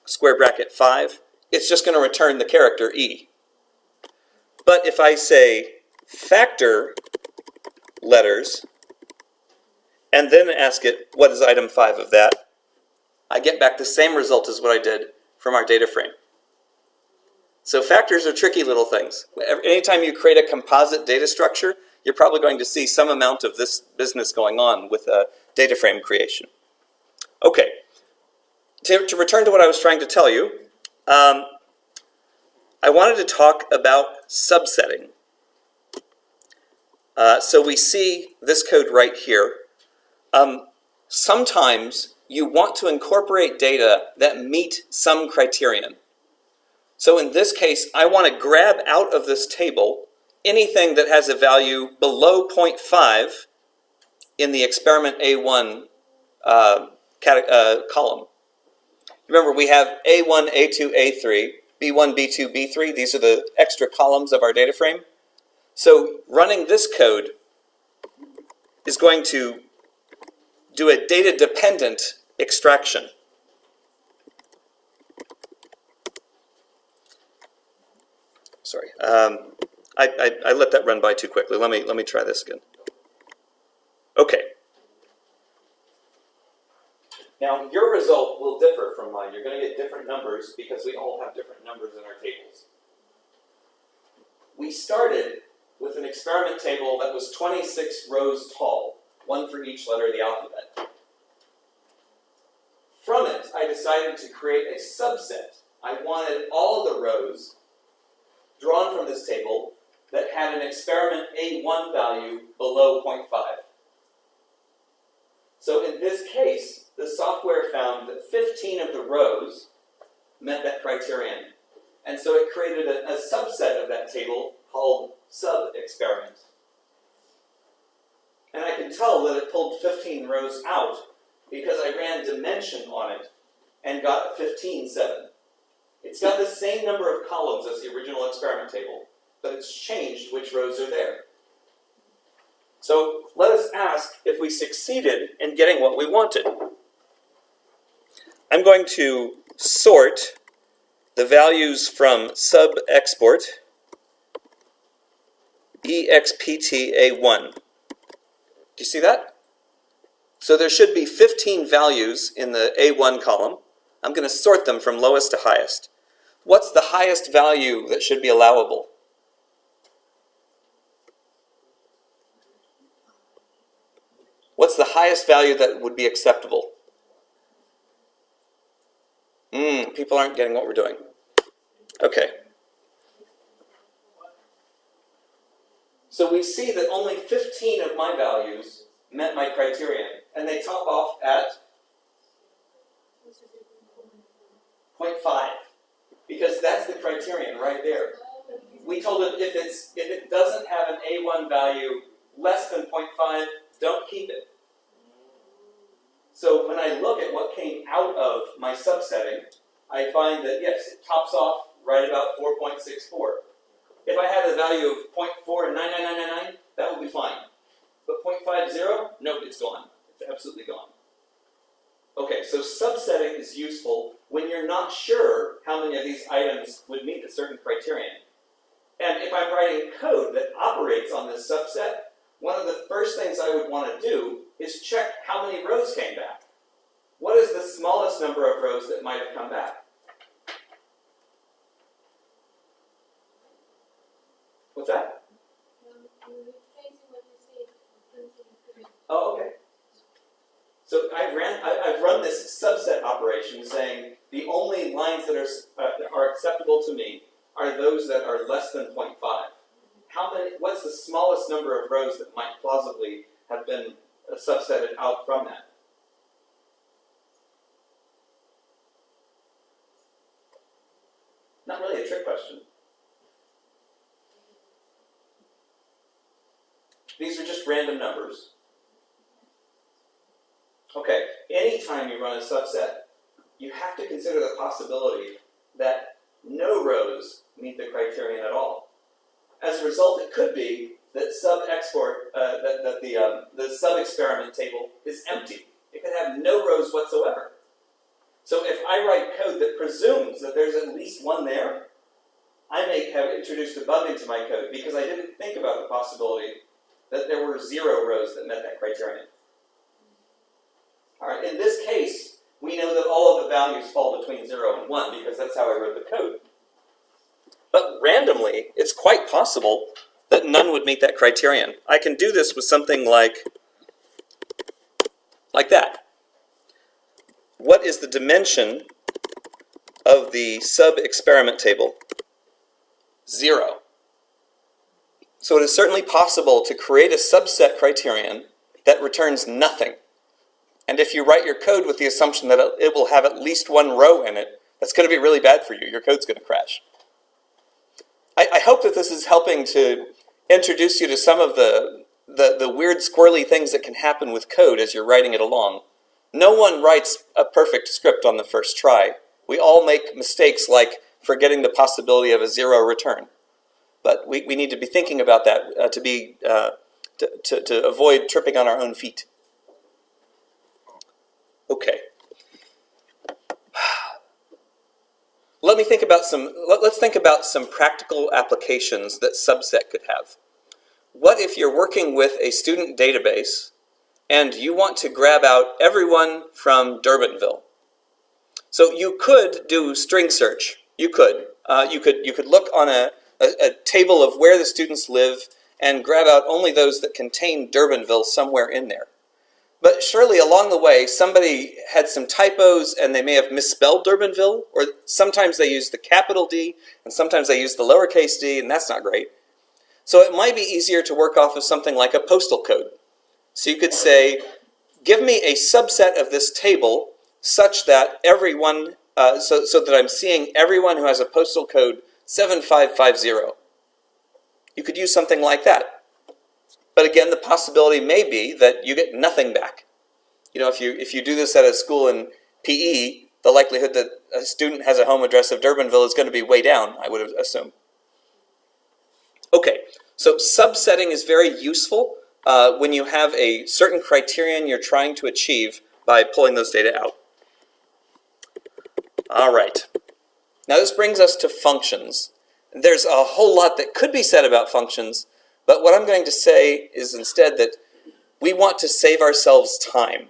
square bracket 5, it's just going to return the character E. But if I say factor letters, and then ask it, what is item 5 of that? I get back the same result as what I did from our data frame. So factors are tricky little things. Anytime you create a composite data structure, you're probably going to see some amount of this business going on with data frame creation. Okay, to return to what I was trying to tell you, I wanted to talk about subsetting. So we see this code right here. Sometimes you want to incorporate data that meet some criterion. So in this case, I want to grab out of this table anything that has a value below 0.5 in the experiment A1 column. Remember, we have A1, A2, A3, B1, B2, B3. These are the extra columns of our data frame. So running this code is going to do a data-dependent extraction. Sorry, I let that run by too quickly. Let me try this again. Okay. Now your result will differ from mine. You're going to get different numbers because we all have different numbers in our tables. We started with an experiment table that was 26 rows tall, one for each letter of the alphabet. From it, I decided to create a subset. I wanted all of the rows drawn from this table that had an experiment A1 value below 0.5. So in this case, the software found that 15 of the rows met that criterion. And so it created a subset of that table called sub-experiment. And I can tell that it pulled 15 rows out because I ran dimension on it and got 15, 7. It's got the same number of columns as the original experiment table, but it's changed which rows are there. So let us ask if we succeeded in getting what we wanted. I'm going to sort the values from sub-export EXPTA1. Do you see that? So there should be 15 values in the A1 column. I'm going to sort them from lowest to highest. What's the highest value that should be allowable? What's the highest value that would be acceptable? People aren't getting what we're doing. Okay. So we see that only 15 of my values met my criterion, and they top off at 0.5, because that's the criterion right there. We told it if it doesn't have an A1 value less than 0.5, don't keep it. So when I look at what came out of my subsetting, I find that yes, it tops off right about 4.64. If I had a value of 0.49999, that would be fine. But 0.50, nope, it's gone. It's absolutely gone. Okay, so subsetting is useful when you're not sure how many of these items would meet a certain criterion. And if I'm writing code that operates on this subset, one of the first things I would want to do is check how many rows came back. What is the smallest number of rows that might have come back? What's that? Oh, okay. So I've run this subset operation saying the only lines that are acceptable to me are those that are less than 0.5. What's the smallest number of rows that might plausibly have been subsetted out from that? Not really a trick question. These are just random numbers. Okay, anytime you run a subset, you have to consider the possibility that no rows meet the criterion at all. As a result, it could be that the sub-experiment table is empty. It could have no rows whatsoever. So if I write code that presumes that there's at least one there, I may have introduced a bug into my code because I didn't think about the possibility that there were 0 rows that met that criterion. All right, in this case, we know that all of the values fall between 0 and 1 because that's how I wrote the code. But randomly, it's quite possible that none would meet that criterion. I can do this with something like that. What is the dimension of the sub-experiment table? 0. So it is certainly possible to create a subset criterion that returns nothing. And if you write your code with the assumption that it will have at least one row in it, that's going to be really bad for you. Your code's going to crash. I hope that this is helping to introduce you to some of the weird, squirrely things that can happen with code as you're writing it along. No one writes a perfect script on the first try. We all make mistakes like forgetting the possibility of a 0 return. But we need to be thinking about that to avoid tripping on our own feet. Okay. Let's think about some practical applications that subset could have. What if you're working with a student database and you want to grab out everyone from Durbanville? So you could do string search. You could look on a table of where the students live and grab out only those that contain Durbanville somewhere in there. But surely along the way, somebody had some typos and they may have misspelled Durbanville, or sometimes they use the capital D and sometimes they use the lowercase d, and that's not great. So it might be easier to work off of something like a postal code. So you could say, give me a subset of this table such that everyone, so that I'm seeing everyone who has a postal code 7550. You could use something like that. But again, the possibility may be that you get nothing back. You know, if you do this at a school in PE, the likelihood that a student has a home address of Durbanville is going to be way down, I would assume. Okay, so subsetting is very useful when you have a certain criterion you're trying to achieve by pulling those data out. All right. Now this brings us to functions. There's a whole lot that could be said about functions, but what I'm going to say is instead that we want to save ourselves time.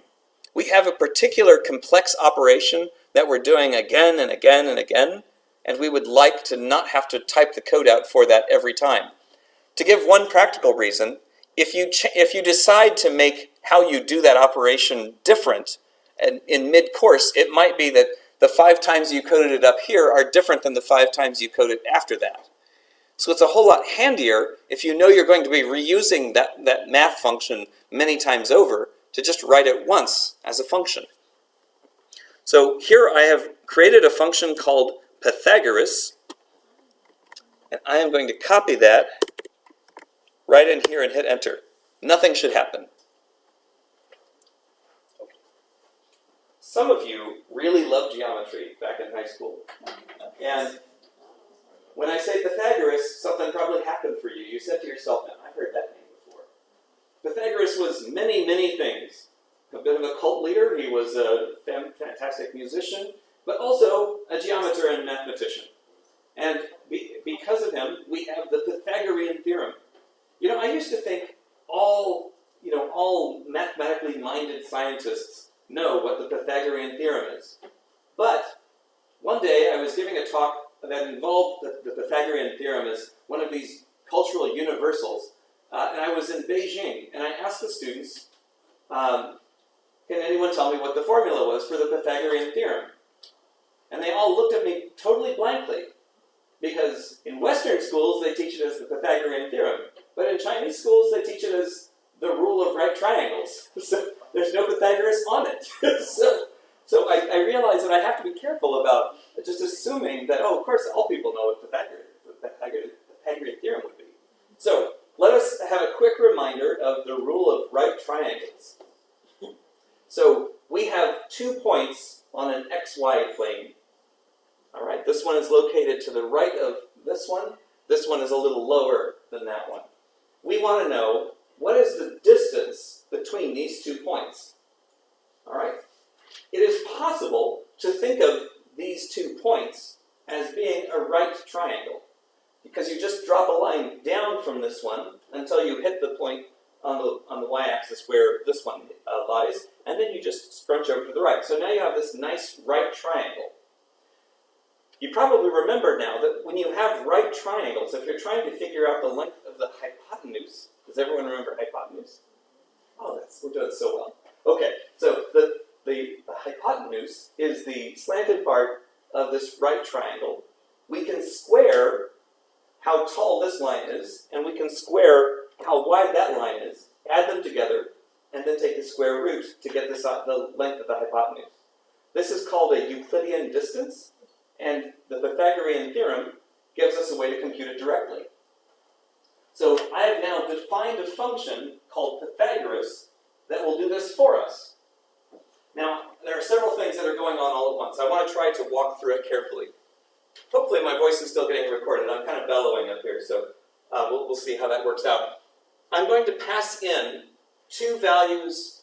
We have a particular complex operation that we're doing again and again and again, and we would like to not have to type the code out for that every time. To give one practical reason, if you decide to make how you do that operation different, and in mid-course, it might be that the 5 times you coded it up here are different than the 5 times you coded after that. So it's a whole lot handier if you know you're going to be reusing that math function many times over to just write it once as a function. So here I have created a function called Pythagoras, and I am going to copy that right in here and hit enter. Nothing should happen. Some of you really loved geometry back in high school. And when I say Pythagoras, something probably happened for you. You said to yourself, now, I've heard that name before. Pythagoras was many, many things. A bit of a cult leader. He was a fantastic musician, but also a geometer and mathematician. And because of him, we have the Pythagorean Theorem. You know, I used to think all mathematically minded scientists know what the Pythagorean Theorem is. But one day I was giving a talk that involved the Pythagorean Theorem as one of these cultural universals. And I was in Beijing, and I asked the students, can anyone tell me what the formula was for the Pythagorean Theorem? And they all looked at me totally blankly, because in Western schools they teach it as the Pythagorean Theorem, but in Chinese schools they teach it as the rule of right triangles. So there's no Pythagoras on it. So I realized that I have to be careful about just assuming that, oh, of course, all people know what the Pythagorean Theorem would be. So let us have a quick reminder of the rule of right triangles. So we have 2 points on an xy plane. All right, this one is located to the right of this one. This one is a little lower than that one. We want to know what is the distance between these 2 points. All right. It is possible to think of these 2 points as being a right triangle, because you just drop a line down from this one until you hit the point on the y-axis where this one lies, and then you just scrunch over to the right. So now you have this nice right triangle. You probably remember now that when you have right triangles, if you're trying to figure out the length of the hypotenuse, does everyone remember hypotenuse? Oh, we're doing so well. Okay, so the hypotenuse is the slanted part of this right triangle. We can square how tall this line is, and we can square how wide that line is, add them together, and then take the square root to get the length of the hypotenuse. This is called a Euclidean distance, and the Pythagorean theorem gives us a way to compute it directly. So I have now defined a function called Pythagoras that will do this for us. Now, there are several things that are going on all at once. I want to try to walk through it carefully. Hopefully my voice is still getting recorded. I'm kind of bellowing up here, so we'll see how that works out. I'm going to pass in 2 values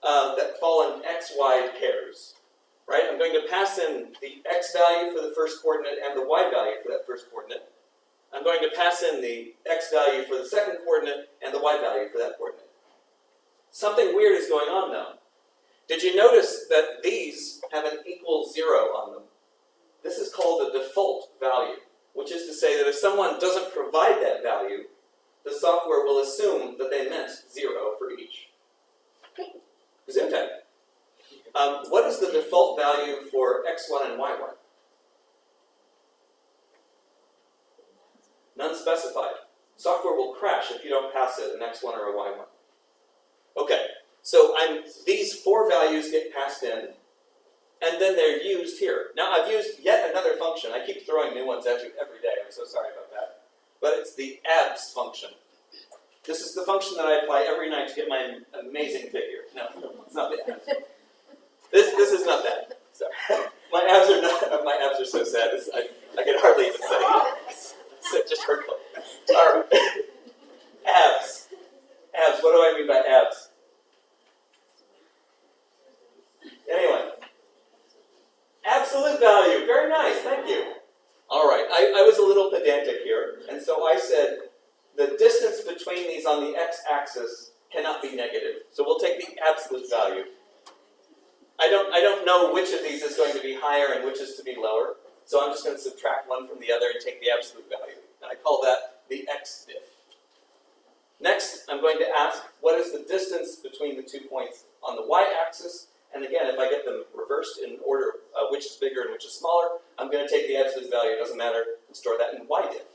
that fall in xy pairs. Right? I'm going to pass in the x value for the first coordinate and the y value for that first coordinate. I'm going to pass in the x value for the second coordinate and the y value for that coordinate. Something weird is going on now. Did you notice that these have an equal 0 on them? This is called the default value, which is to say that if someone doesn't provide that value, the software will assume that they meant 0 for each. Gesundheit. What is the default value for x1 and y1? None specified. Software will crash if you don't pass it an x1 or a y1. Okay, so these 4 values get passed in, and then they're used here. Now I've used yet another function. I keep throwing new ones at you every day. I'm so sorry about that. But it's the abs function. This is the function that I apply every night to get my amazing figure. No, it's not that. This is not that. Sorry. My abs are not. My abs are so sad. I can hardly even say. It just hurt them. All right. Abs. Abs. What do I mean by abs? Anyone? Absolute value. Very nice. Thank you. All right. I was a little pedantic here, and so I said the distance between these on the x-axis cannot be negative. So we'll take the absolute value. I don't know which of these is going to be higher and which is to be lower. So I'm just going to subtract one from the other and take the absolute value. And I call that the x-diff. Next, I'm going to ask, what is the distance between the 2 points on the y-axis? And again, if I get them reversed in order, which is bigger and which is smaller, I'm going to take the absolute value, it doesn't matter, and store that in y-diff.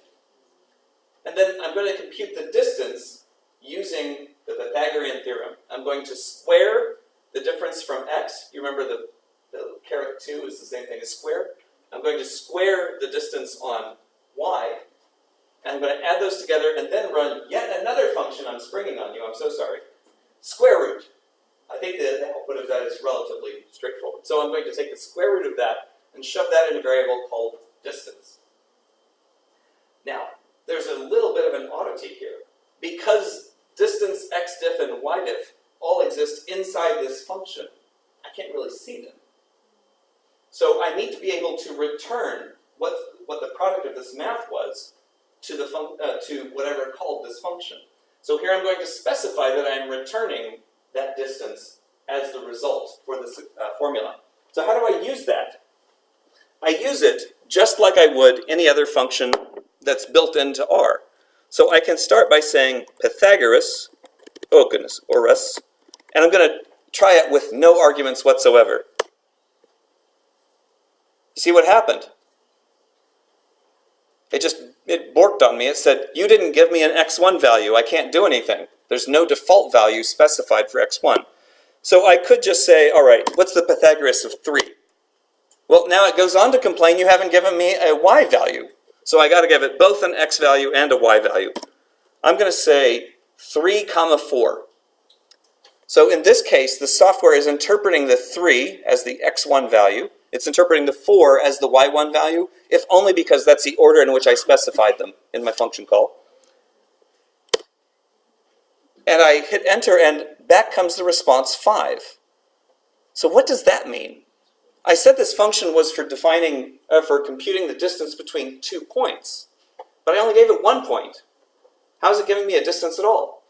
And then I'm going to compute the distance using the Pythagorean Theorem. I'm going to square the difference from x. You remember the caret 2 is the same thing as square. I'm going to square the distance on y, and I'm going to add those together and then run yet another function I'm springing on you. I'm so sorry. Square root. I think the output of that is relatively straightforward. So I'm going to take the square root of that and shove that in a variable called distance. Now, there's a little bit of an oddity here. Because distance, x-diff, and y-diff all exist inside this function, I can't really see them. So I need to be able to return what the product of this math was to whatever it called this function. So here I'm going to specify that I'm returning that distance as the result for this formula. So how do I use that? I use it just like I would any other function that's built into R. So I can start by saying Pythagoras, oh goodness, Orus, and I'm going to try it with no arguments whatsoever. You see what happened? It borked on me. It said, you didn't give me an x1 value. I can't do anything. There's no default value specified for x1. So I could just say, all right, what's the Pythagoras of 3? Well, now it goes on to complain you haven't given me a y value. So I got to give it both an x value and a y value. I'm going to say 3, 4. So in this case, the software is interpreting the 3 as the x1 value. It's interpreting the 4 as the y1 value, if only because that's the order in which I specified them in my function call. And I hit enter, and back comes the response 5. So what does that mean? I said this function was for computing the distance between 2 points, but I only gave it 1 point. How is it giving me a distance at all?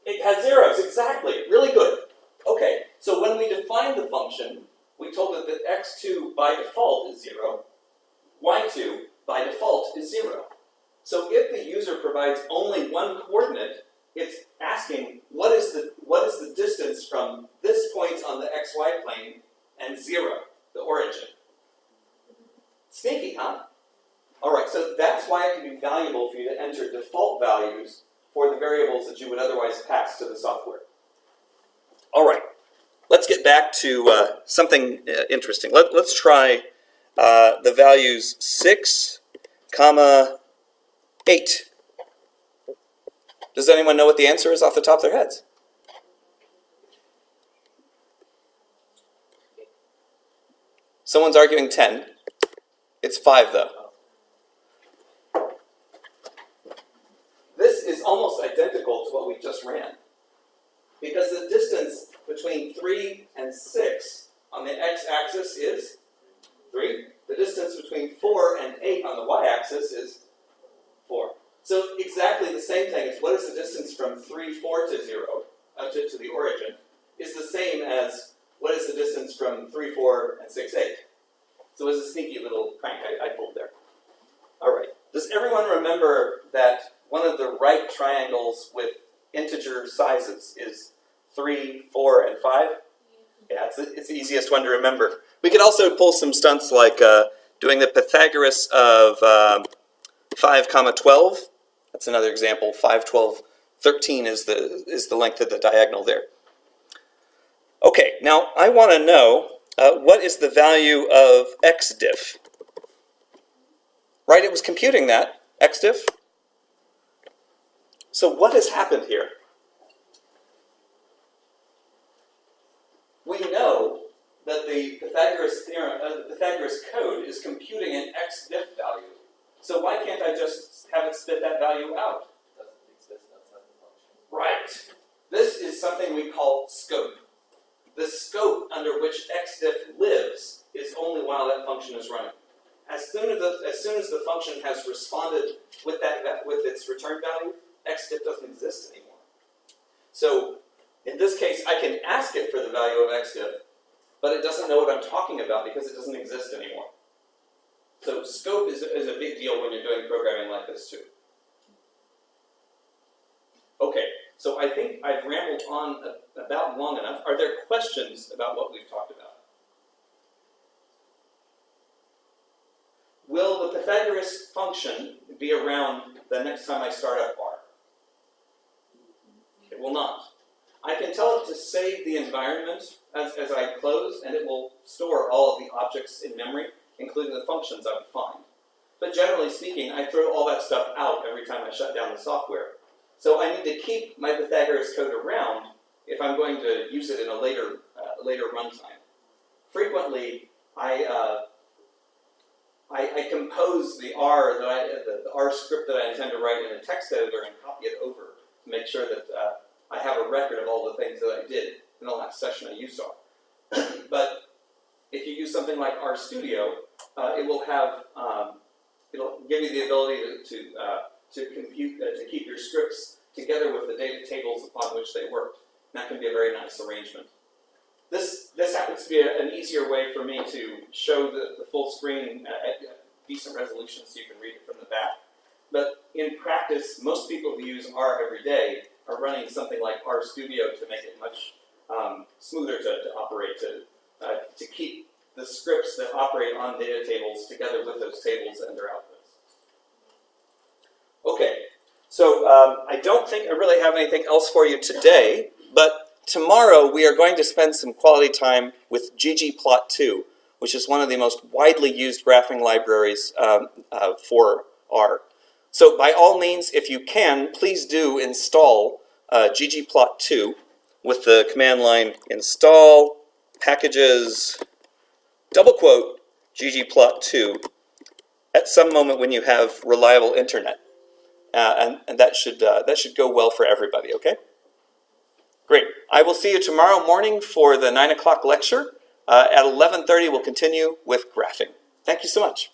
It has zeros, exactly. Really good. Okay, so when we defined the function, we told it that x2 by default is 0, y2 by default is 0. So if the user provides only one coordinate, it's asking what is the distance from this point on the xy plane and 0, the origin. Sneaky, huh? All right, so that's why it can be valuable for you to enter default values for the variables that you would otherwise pass to the software. All right, let's get back to something interesting. Let's try the values 6, 8. Does anyone know what the answer is off the top of their heads? Someone's arguing 10. It's 5, though. This is almost identical to what we just ran. Because the distance between 3 and 6 on the x-axis is 3. The distance between 4 and 8 on the y-axis is 4. So exactly the same thing as what is the distance from 3, 4 to 0, to the origin, is the same as what is the distance from 3, 4, and 6, 8. So it's a sneaky little prank I pulled there. All right. Does everyone remember that one of the right triangles with integer sizes is 3, 4, and 5? Yeah, it's the easiest one to remember. We could also pull some stunts like doing the Pythagoras of 5, 12. That's another example. 5, 12, 13 is the length of the diagonal there. Okay, now I want to know what is the value of x-diff? right? It was computing that, xdiff. So what has happened here? We know that the Pythagoras theorem, the Pythagoras code is computing an xdiff value. So why can't I just have it spit that value out? It doesn't exist outside the function. Right. This is something we call scope. The scope under which xdiff lives is only while that function is running. As soon as the function has responded with its return value, xdiff doesn't exist anymore. So in this case, I can ask it for the value of xdiff, but it doesn't know what I'm talking about because it doesn't exist anymore. So scope is a big deal when you're doing programming like this too. Okay, so I think I've rambled on about long enough. Are there questions about what we've talked about? Will the Pythagoras function be around the next time I start up R? It will not. I can tell it to save the environment as I close, and it will store all of the objects in memory, including the functions I've defined. But generally speaking, I throw all that stuff out every time I shut down the software. So I need to keep my Pythagoras code around if I'm going to use it in a later runtime. Frequently, I compose the R the R script that I intend to write in a text editor and copy it over to make sure that I have a record of all the things that I did in the last session I used R. But if you use something like RStudio, it will have it'll give you the ability to compute to keep your scripts together with the data tables upon which they worked. And that can be a very nice arrangement. This happens to be an easier way for me to show the full screen at decent resolution so you can read it from the back. But in practice, most people who use R every day are running something like RStudio to make it much smoother to operate, to keep the scripts that operate on data tables together with those tables and their outputs. Okay, so I don't think I really have anything else for you today, but tomorrow we are going to spend some quality time with ggplot2, which is one of the most widely used graphing libraries for R. So by all means, if you can, please do install ggplot2 with the command line install packages ggplot2 at some moment when you have reliable internet. And that should go well for everybody, okay? Great. I will see you tomorrow morning for the 9 o'clock lecture. At 11:30, we'll continue with graphing. Thank you so much.